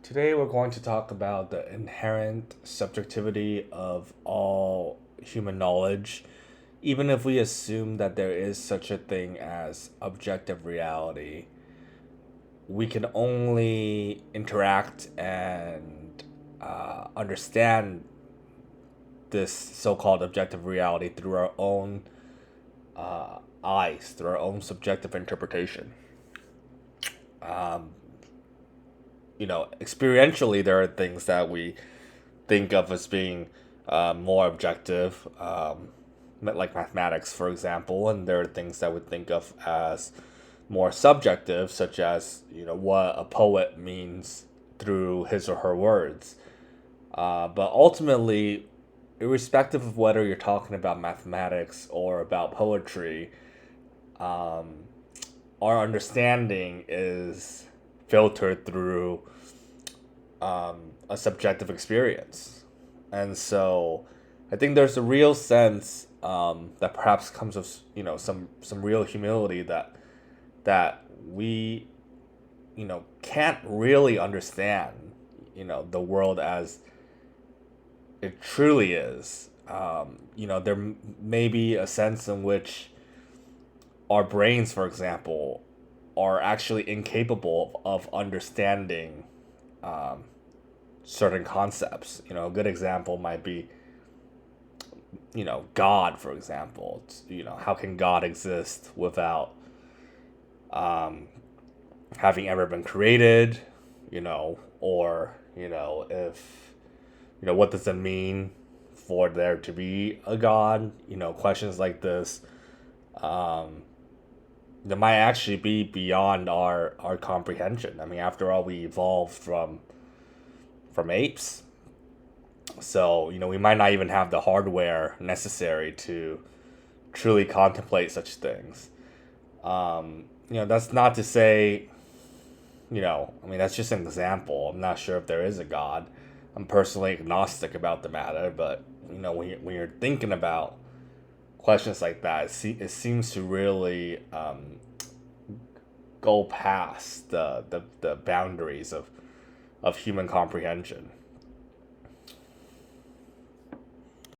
Today we're going to talk about the inherent subjectivity of all human knowledge, even if we assume that there is such a thing as objective reality. We can only interact and understand this so-called objective reality through our own eyes, through our own subjective interpretation. Um, Experientially, there are things that we think of as being more objective, like mathematics, for example, and there are things that we think of as more subjective, such as what a poet means through his or her words. But ultimately, irrespective of whether you're talking about mathematics or about poetry, um, our understanding is filtered through a subjective experience. And so I think there's a real sense that perhaps comes with some real humility that we can't really understand the world as it truly is. There may be a sense in which our brains, for example, are actually incapable of understanding um, certain concepts. A good example might be, God, for example. How can God exist without um, having ever been created? Or if what does it mean for there to be a God? Questions like this um, that might actually be beyond our comprehension. I mean, after all, we evolved from apes, so we might not even have the hardware necessary to truly contemplate such things. That's not to say, I mean, that's just an example. I'm not sure if there is a God. I'm personally agnostic about the matter, but when you're thinking about questions like that, it seems to really go past the boundaries of human comprehension.